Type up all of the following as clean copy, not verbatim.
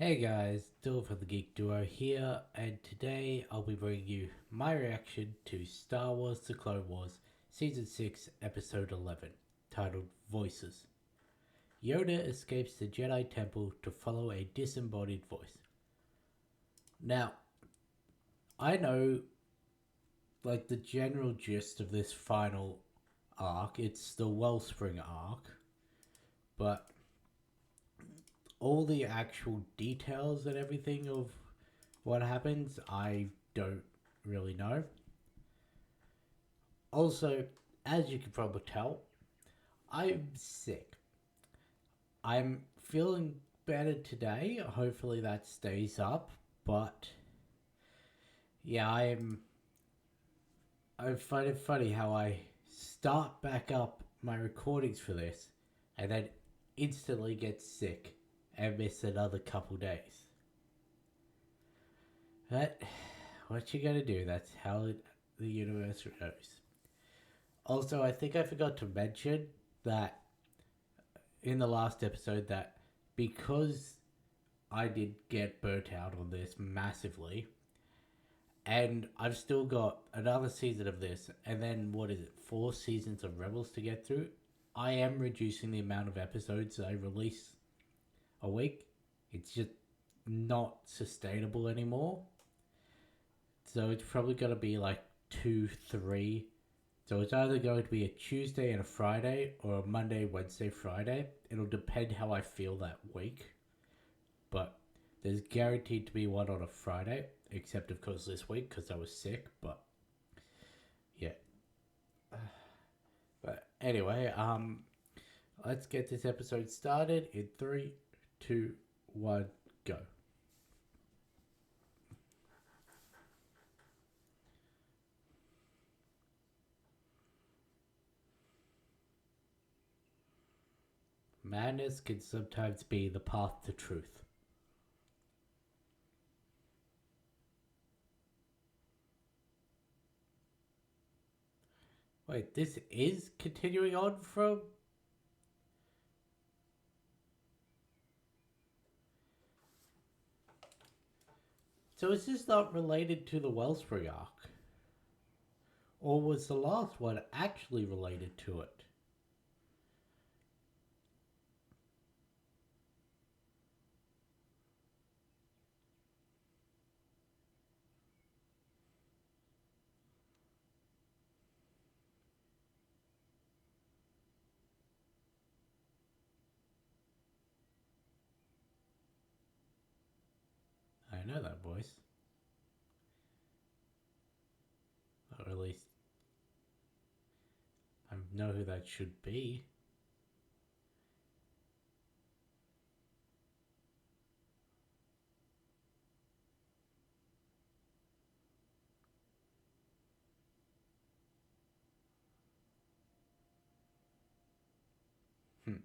Hey guys, Dylan from the Geek Duo here, and today I'll be bringing you my reaction to Star Wars The Clone Wars Season 6, Episode 11, titled Voices. Yoda escapes the Jedi Temple to follow a disembodied voice. Now, I know, the general gist of this final arc, it's the Wellspring arc, but all the actual details and everything of what happens, I don't really know. Also, as you can probably tell, I'm sick. I'm feeling better today. Hopefully that stays up. But yeah, I find it funny how I start back up my recordings for this and then instantly get sick and miss another couple days. But what you gonna do? That's how the universe goes. Also, I think I forgot to mention that in the last episode that because I did get burnt out on this massively, and I've still got another season of this, and then what is it, 4 seasons of Rebels to get through. I am reducing the amount of episodes I release a week. It's just not sustainable anymore. So it's probably going to be like two, three. So it's either going to be a Tuesday and a Friday or a Monday, Wednesday, Friday. It'll depend how I feel that week. But there's guaranteed to be one on a Friday, except of course this week because I was sick. But yeah. But anyway, let's get this episode started in three, two, one, go. Madness can sometimes be the path to truth. Wait, this is continuing on from. So is this not related to the Wellspring arc? Or was the last one actually related to it? I know that voice. Or at least I know who that should be. Hmm.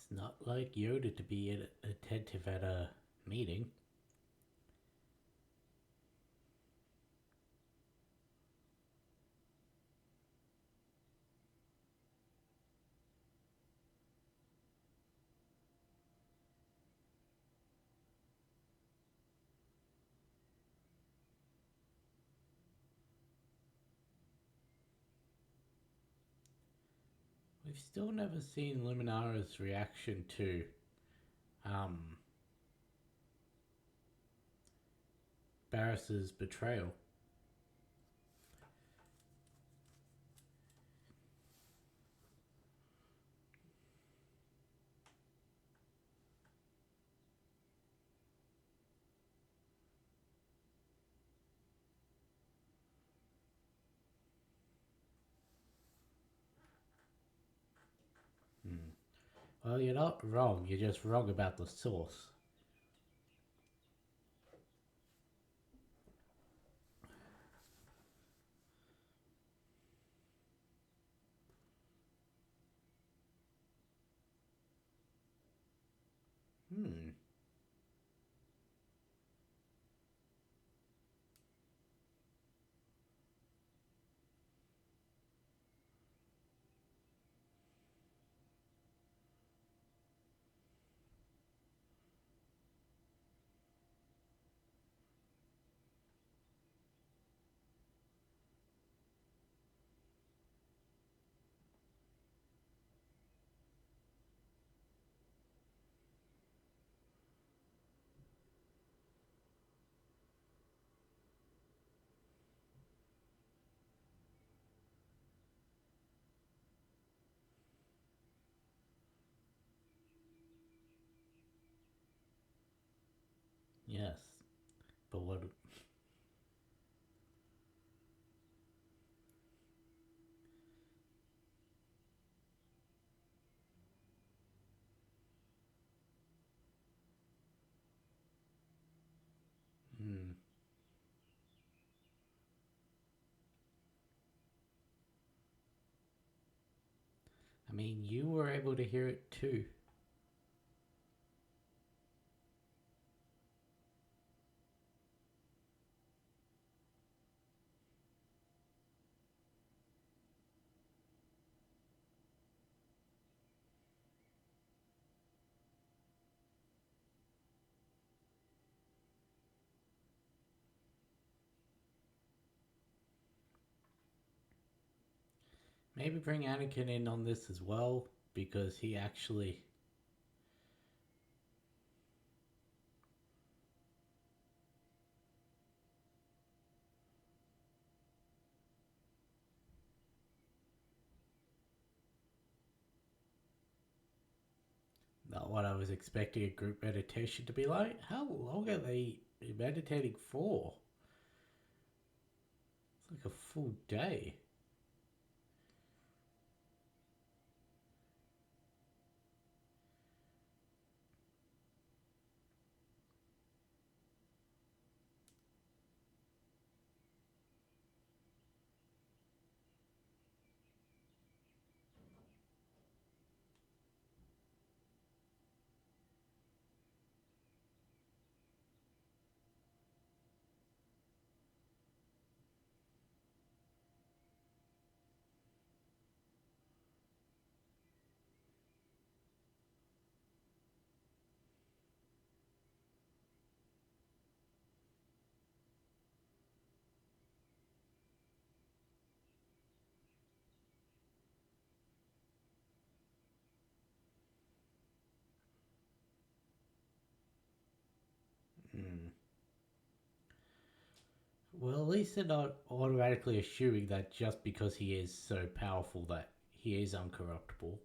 It's not like Yoda to be attentive at a meeting. We've still never seen Luminara's reaction to um, Barris's betrayal. Well, you're not wrong. You're just wrong about the source. Hmm. Yes. But what? Hmm. I mean, you were able to hear it too. Maybe bring Anakin in on this as well because he actually. Not what I was expecting a group meditation to be like. How long are they meditating for? It's like a full day. Hmm. Well, at least they're not automatically assuming that just because he is so powerful that he is uncorruptible.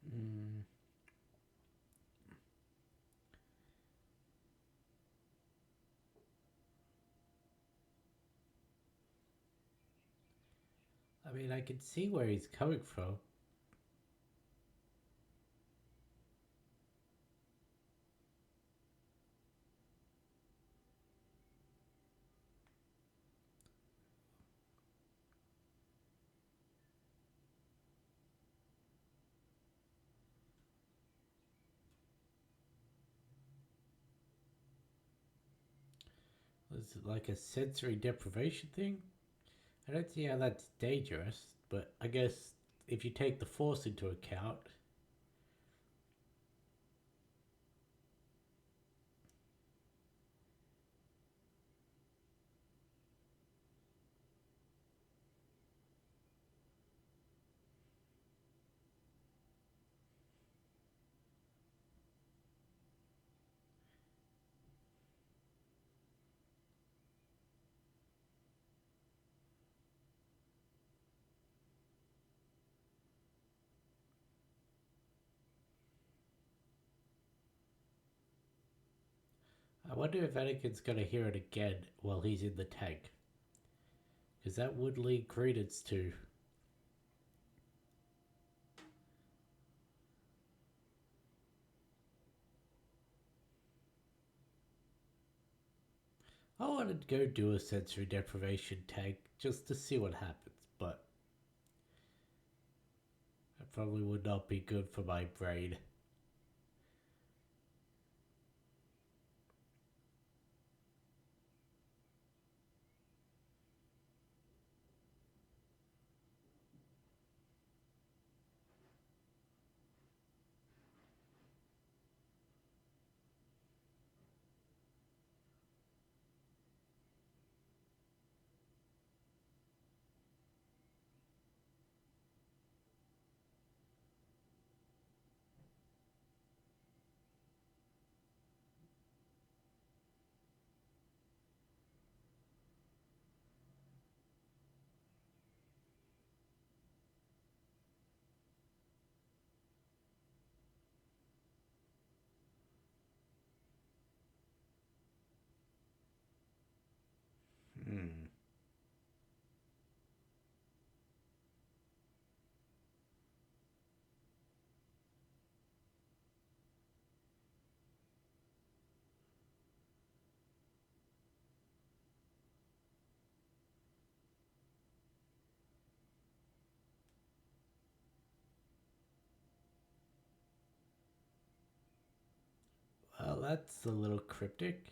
Hmm. I mean, I can see where he's coming from. Is it like a sensory deprivation thing? I don't see how that's dangerous, but I guess if you take the Force into account. I wonder if Anakin's gonna hear it again while he's in the tank. Because that would lead credence to. I want to go do a sensory deprivation tank just to see what happens, but that probably would not be good for my brain. Hmm. Well, that's a little cryptic.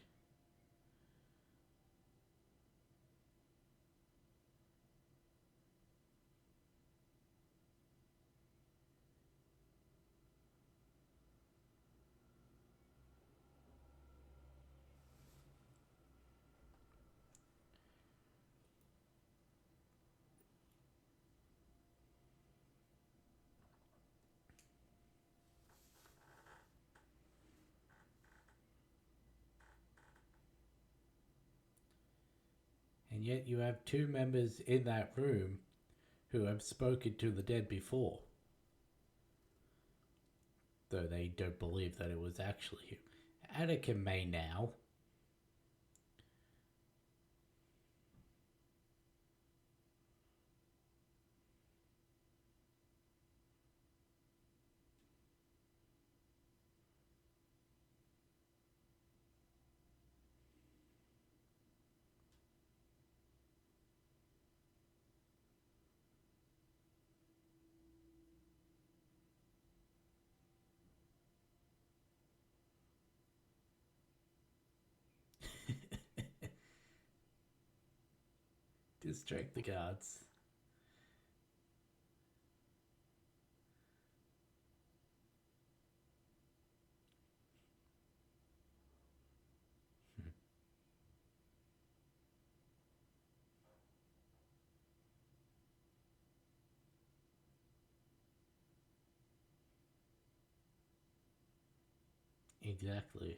And yet you have two members in that room who have spoken to the dead before, though they don't believe that it was actually him. Anakin may now. Distract the guards. Exactly.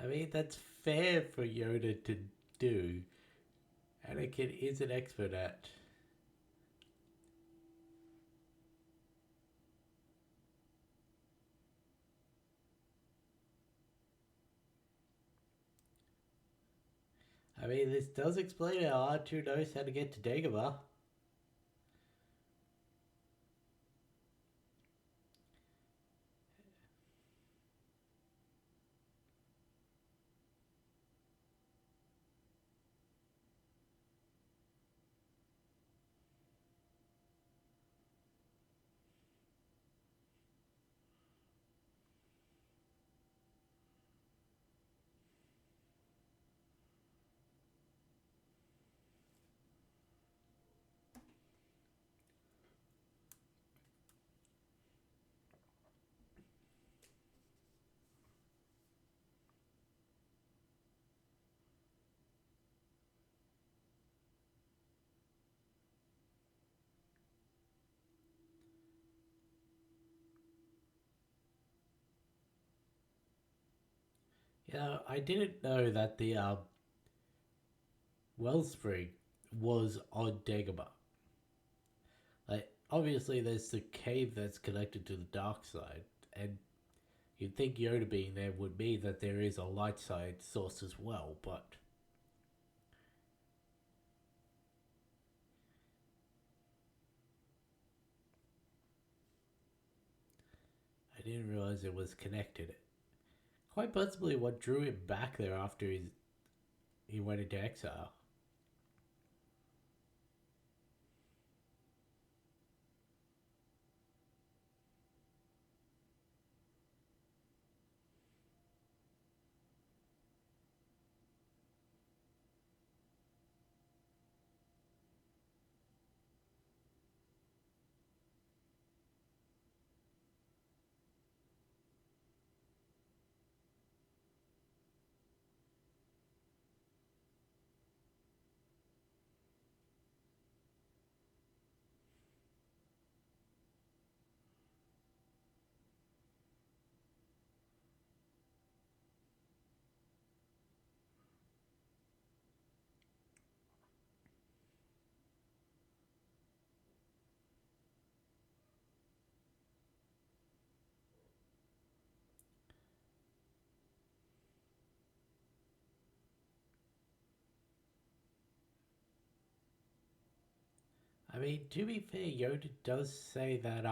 I mean, that's fair for Yoda to do. Anakin is an expert at. I mean, this does explain how R2 knows how to get to Dagobah. I didn't know that the wellspring was on Dagobah. Like, obviously, there's the cave that's connected to the dark side, and you'd think Yoda being there would mean that there is a light side source as well, but I didn't realize it was connected. Quite possibly what drew him back there after he went into exile. I mean, to be fair, Yoda does say that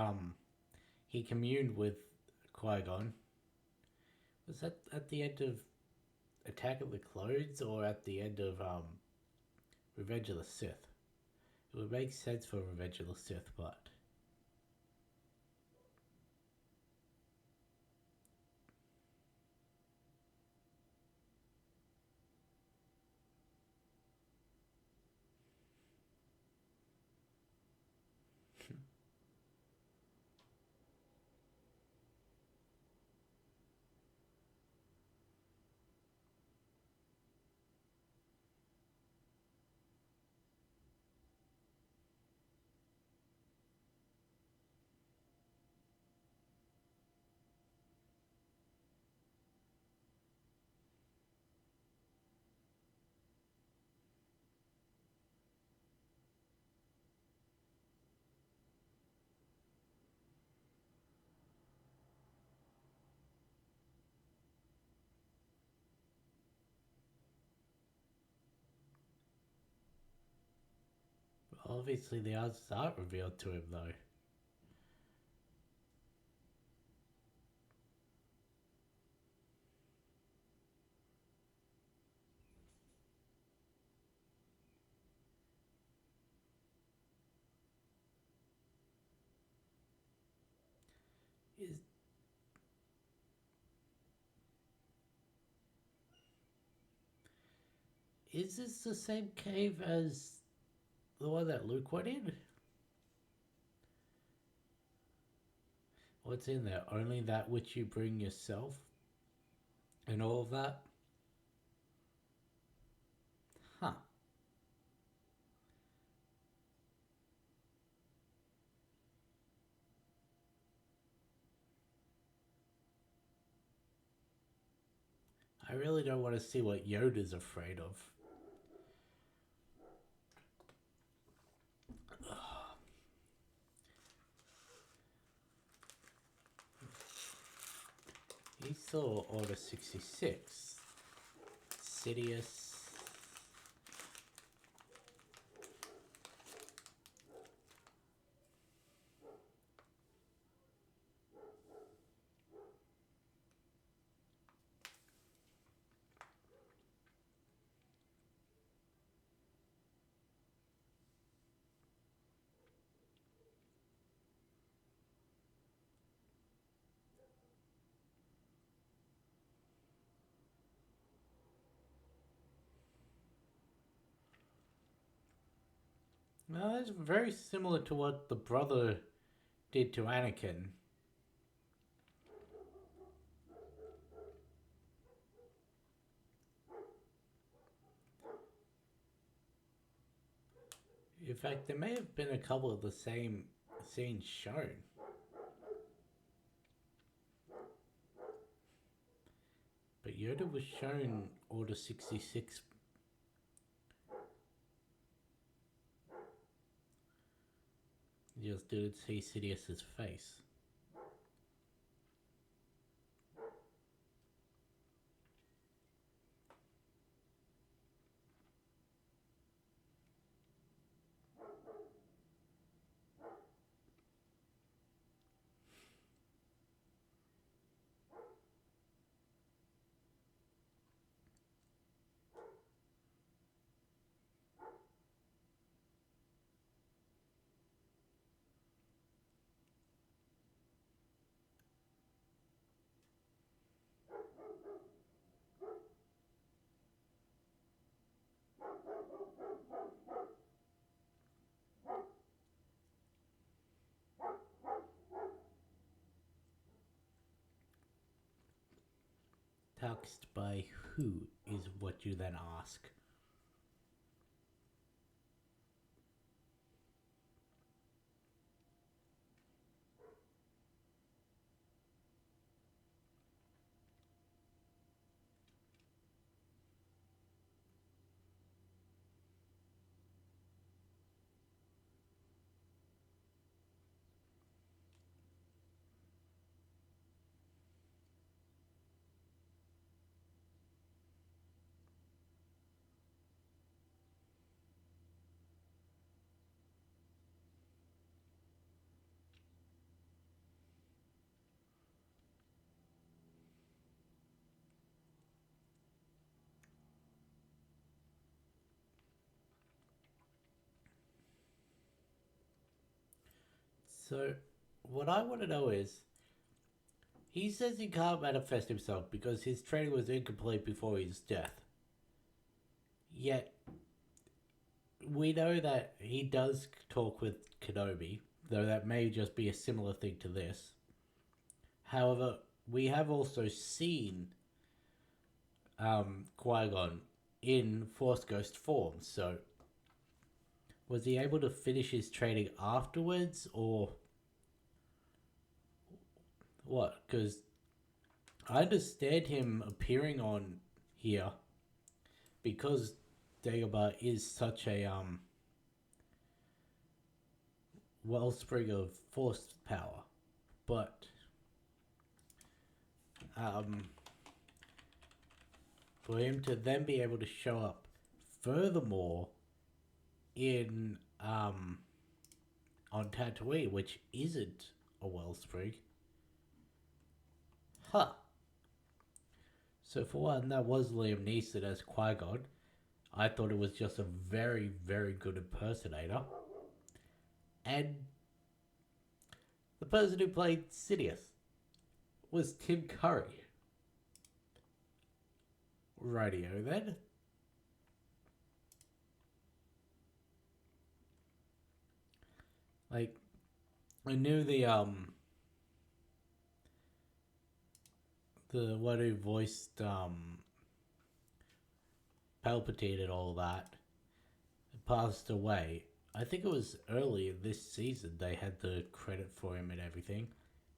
he communed with Qui-Gon. Was that at the end of Attack of the Clones or at the end of Revenge of the Sith? It would make sense for Revenge of the Sith, but obviously the answers aren't revealed to him though. Is is this the same cave as the one that Luke went in? What's in there? Only that which you bring yourself? And all of that? Huh. I really don't want to see what Yoda's afraid of. He saw Order 66. Sidious. Well, that's very similar to what the brother did to Anakin. In fact, there may have been a couple of the same scenes shown. But Yoda was shown Order 66. You just didn't see Sidious's face. Taxed by who is what you then ask. So, what I want to know is, he says he can't manifest himself because his training was incomplete before his death. Yet, we know that he does talk with Kenobi, though that may just be a similar thing to this. However, we have also seen Qui-Gon in Force Ghost form, so was he able to finish his training afterwards, or what? Because I understand him appearing on here because Dagobah is such a wellspring of force power, but for him to then be able to show up furthermore in on Tatooine, which isn't a wellspring. Huh. So for one, that was Liam Neeson as Qui-Gon. I thought it was just a very, very good impersonator. And the person who played Sidious was Tim Curry. Radio then. Like, I knew the one who voiced Palpatine and all that passed away. I think it was earlier this season they had the credit for him and everything.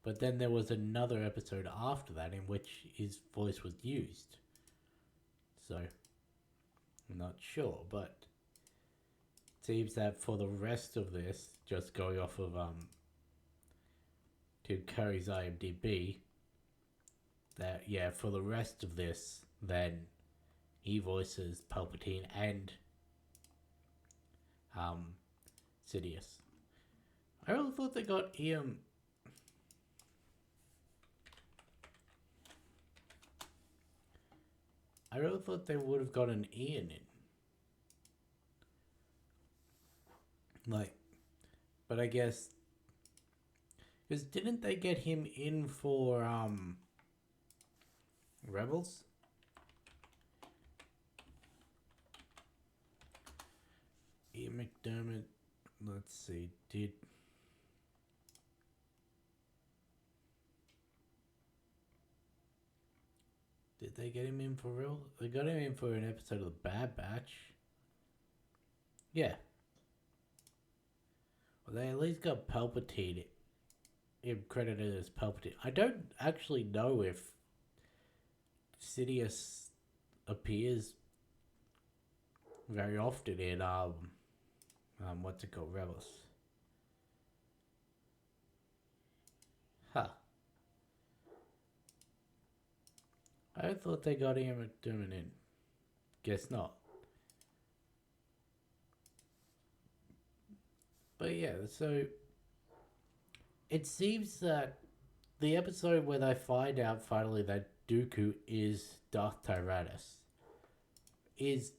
But then there was another episode after that in which his voice was used. So, I'm not sure, but it seems that for the rest of this, just going off of Tim Curry's IMDb, that yeah, for the rest of this, then he voices Palpatine and Sidious. I really thought they got Ian. I really thought they would have got an Ian in. Like, but I guess because didn't they get him in for Rebels? Ian McDermott. let's see. Did they get him in for real? They got him in for an episode of The Bad Batch. Yeah. Well, they at least got Palpatine him credited as Palpatine. I don't actually know if Sidious appears very often in what's it called, Rebels. Huh. I thought they got him doing it. Guess not. But yeah, so it seems that the episode where they find out finally that Dooku is Darth Tyrannus is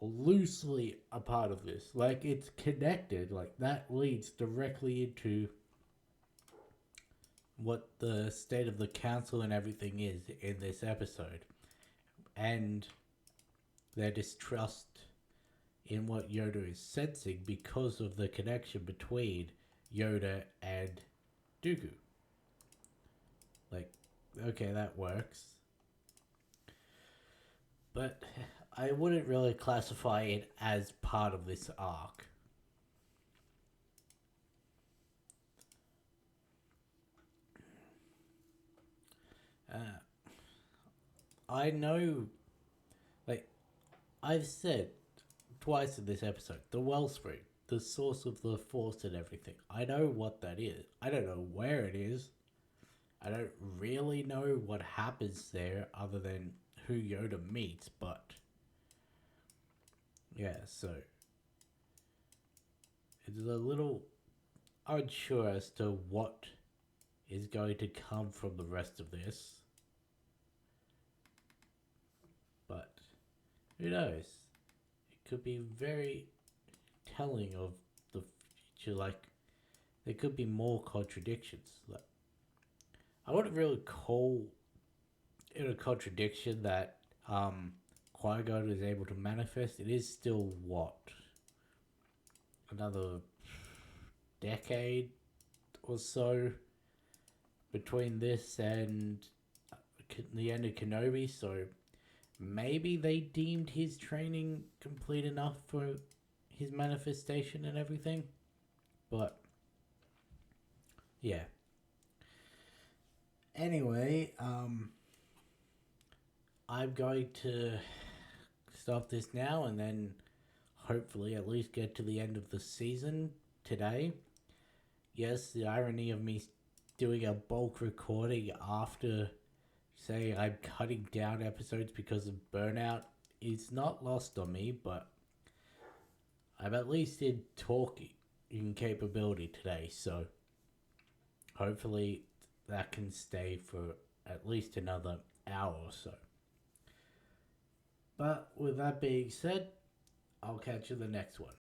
loosely a part of this. Like, it's connected. Like, that leads directly into what the state of the council and everything is in this episode. And their distrust in what Yoda is sensing because of the connection between Yoda and Dooku. Like, okay, that works. But I wouldn't really classify it as part of this arc. I know, like, I've said twice in this episode, the wellspring, the source of the force and everything. I know what that is. I don't know where it is. I don't really know what happens there other than who Yoda meets, but yeah, so it's a little unsure as to what is going to come from the rest of this. But who knows? It could be very telling of the future. Like, there could be more contradictions. Like, I wouldn't really call it a contradiction that Qui-Gon is able to manifest. It is still what, another decade or so between this and the end of Kenobi, so maybe they deemed his training complete enough for his manifestation and everything. But yeah. Anyway, I'm going to stop this now and then hopefully at least get to the end of the season today. Yes, the irony of me doing a bulk recording after saying I'm cutting down episodes because of burnout is not lost on me, but I'm at least in talking capability today, so hopefully that can stay for at least another hour or so. But with that being said, I'll catch you in the next one.